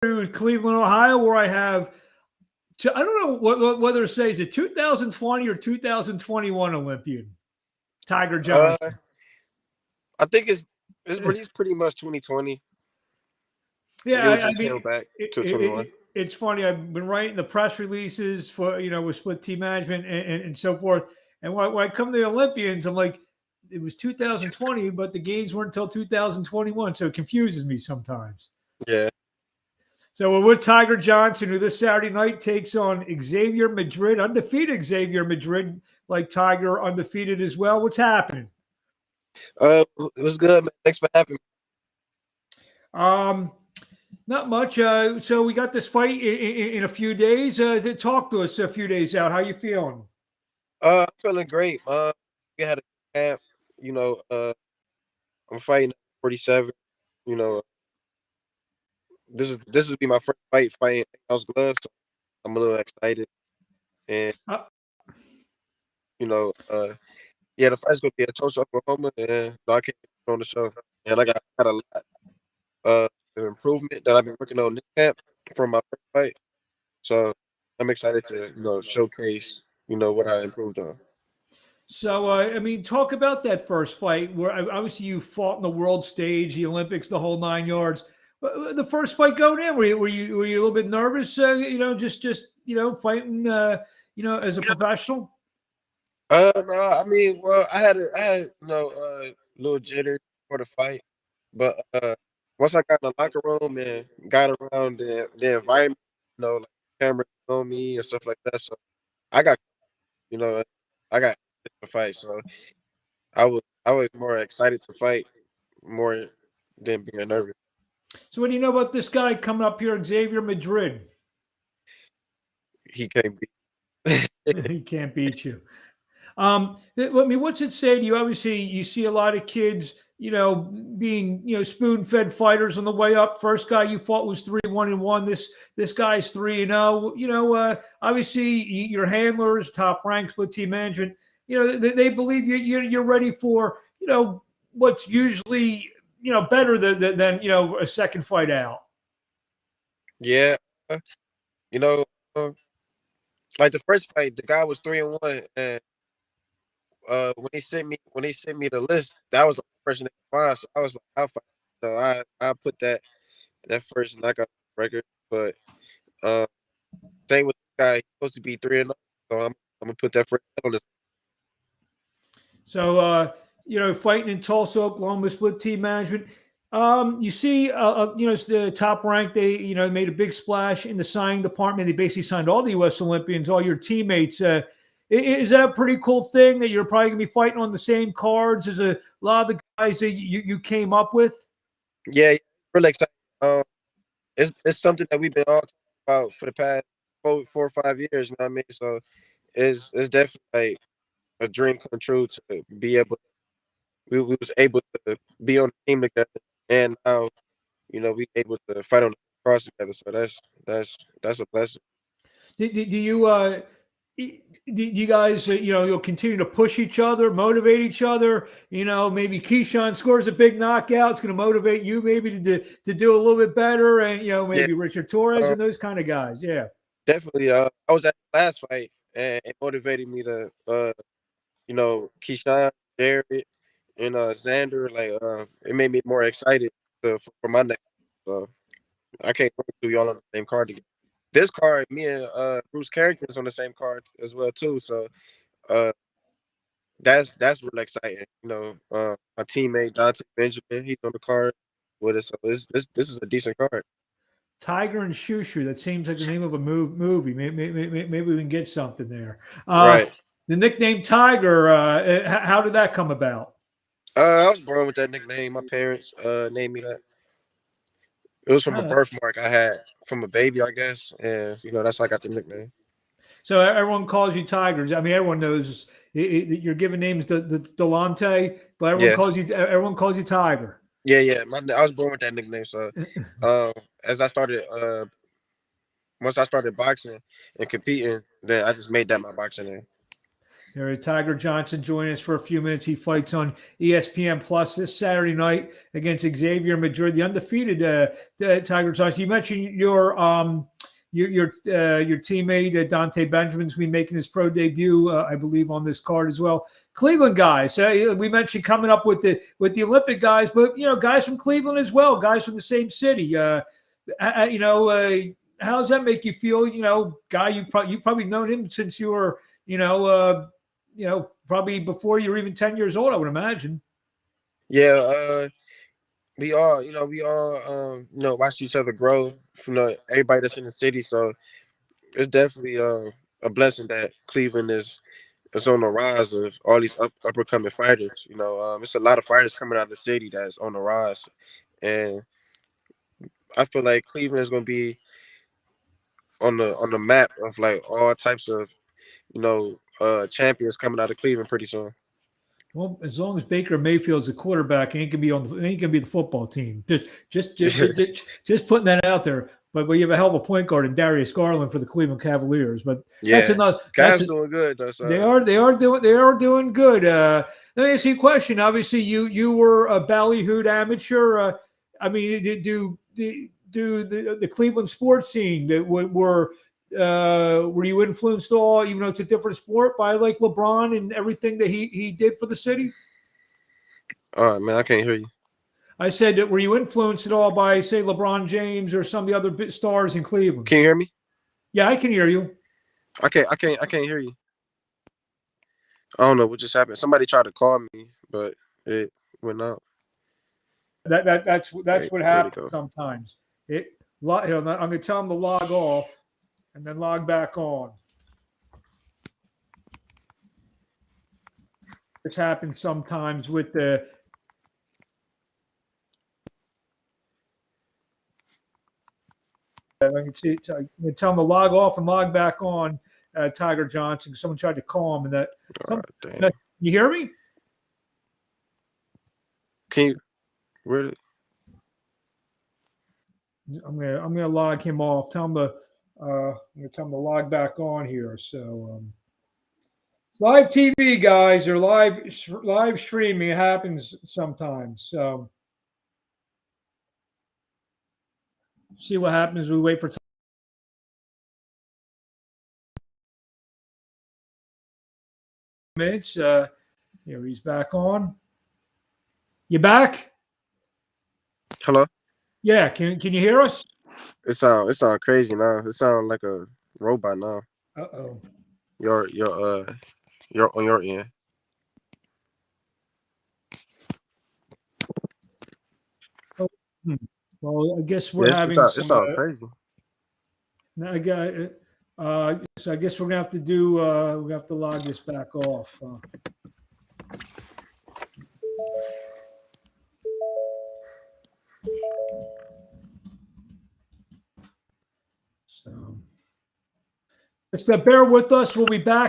in Cleveland, Ohio, where I have, I don't know whether to say is it 2020 or 2021 Olympian Tiger Uh, Johnson. I think he's pretty much 2020. Yeah, It was I just mean, held back to 21. it's funny. I've been writing the press releases for with split team management and so forth. And when I come to the Olympians, I'm like, it was 2020, but the games weren't until 2021, so it confuses me sometimes. Yeah. So we're with Tiger Johnson, who this Saturday night takes on Xavier Madrid, undefeated Xavier Madrid, like Tiger, undefeated as well. What's happening? It was good, man. Thanks for having me. Um, Not much. So we got this fight in a few days. Talk to us a few days out. How you feeling? I'm feeling great. We had a camp. You know, I'm fighting at 47. You know, this is be my first fighting house gloves. So I'm a little excited, and Uh, you know, yeah, the fight's gonna be at Tulsa, Oklahoma, and I can't get on the show. And I got a lot of improvement that I've been working on this camp from my first fight. So I'm excited to showcase what I improved on. so I mean, talk about that first fight where obviously you fought in the world stage, the Olympics, the whole 9 yards. The first fight going in, were you a little bit nervous? Just fighting, as a professional. No, I mean, well, I had little jitter for the fight, but once I got in the locker room and got around the environment, like cameras on me and stuff like that, so I got you know I got to fight, so I was more excited to fight more than being nervous. So what do you know about this guy coming up here, Xavier Madrid? He can't be. He can't beat you. I mean, what's it say to you? Obviously, you see a lot of kids, being spoon fed fighters on the way up. First guy you fought was 3-1-1. This guy's 3-0. Obviously, your handlers, top rank, split team management. They believe you're ready for what's usually better than a second fight out. Yeah, you know, uh, like the first fight, the guy was 3-1, and when he sent me the list, that was the person that find. So I was like, I'll fight. So I put that first knockout record, but uh, same with the guy. He's supposed to be 3-0, so I'm gonna put that first on this. So, fighting in Tulsa, Oklahoma, split team management. You see, it's the top rank. They, made a big splash in the signing department. They basically signed all the US Olympians, all your teammates. Is that a pretty cool thing that you're probably going to be fighting on the same cards as a lot of the guys that you came up with? Yeah, really excited. Um, it's something that we've been all talking about for the past 4 or 5 years. You know what I mean? So it's definitely like a dream come true to be able. We was able to be on the team together, and now we able to fight on the cross together. So that's a blessing. Do you do you guys you'll continue to push each other, motivate each other? Maybe Keyshawn scores a big knockout. It's going to motivate you maybe to do a little bit better, and Yeah, maybe Richard Torres uh, and those kind of guys. Yeah. definitely. I was at the last fight, and it motivated me to Keyshawn, Jared, and Xander. Like it made me more excited for my next. So I can't wait to y'all on the same card together. This card, me and Bruce Carrington's on the same card as well too. So uh, that's really exciting. My teammate Dante Benjamin, he's on the card with us. So this is a decent card. Tiger and Shushu. That seems like the name of a movie. Maybe we can get something there. Right. The nickname Tiger. How did that come about? I was born with that nickname. My parents named me that. It was from a Uh, birthmark I had from a baby, I guess, and that's how I got the nickname. so everyone calls you Tigers. I mean, everyone knows your given name's the Delonte, but Yeah, everyone calls you Tiger. yeah. I was born with that nickname. So, as I started, once I started boxing and competing, then I just made that my boxing name. There, Tiger Johnson joining us for a few minutes. He fights on ESPN Plus this Saturday night against Xavier Madrid, the undefeated Tiger Johnson. You mentioned your teammate Dante Benjamin's going to be making his pro debut, I believe, on this card as well. Cleveland guys, we mentioned coming up with the Olympic guys, but guys from Cleveland as well, guys from the same city. How does that make you feel? Guy, you probably known him since you were probably before you were even 10 years old, I would imagine. Yeah, we all watched each other grow from everybody that's in the city. So it's definitely a blessing that Cleveland is on the rise of all these up and coming fighters. It's a lot of fighters coming out of the city that's on the rise, and I feel like Cleveland is going to be on the map of like all types of champions coming out of Cleveland pretty soon. Well, as long as Baker Mayfield's the quarterback, he ain't gonna be the football team. Just putting that out there. But you have a hell of a point guard in Darius Garland for the Cleveland Cavaliers. But yeah, that's another. Cavs doing good though. So. They are doing good. Let me ask you a question. Obviously, you were a ballyhooed amateur. I mean, do the Cleveland sports scene that were you influenced at all, even though it's a different sport, by like LeBron and everything that he did for the city? All right, man, I can't hear you. I said that were you influenced at all by, say, LeBron James or some of the other stars in Cleveland? Can you hear me? Yeah, I can hear you. I can't hear you. I don't know what just happened. Somebody tried to call me, but it went out. That's what happens sometimes. I'm going to tell them to log off and then log back on. This happens sometimes with the. I can see. I'm going to tell them to log off and log back on. Tiger Johnson. Someone tried to call him, and that. You hear me? Can you? Where did? I'm gonna log him off. Tell him to. I'm gonna tell him to log back on here. So live TV guys or live streaming, it happens sometimes. So see what happens. We wait for. Minutes. Here he's back on. You back? Hello. Yeah. Can you hear us? It sound crazy now. It sound like a robot now. Uh-oh. You're on your end. Well, I guess we're having it sounds crazy. So I guess we're gonna have to do. We have to log this back off. So just bear with us. We'll be back.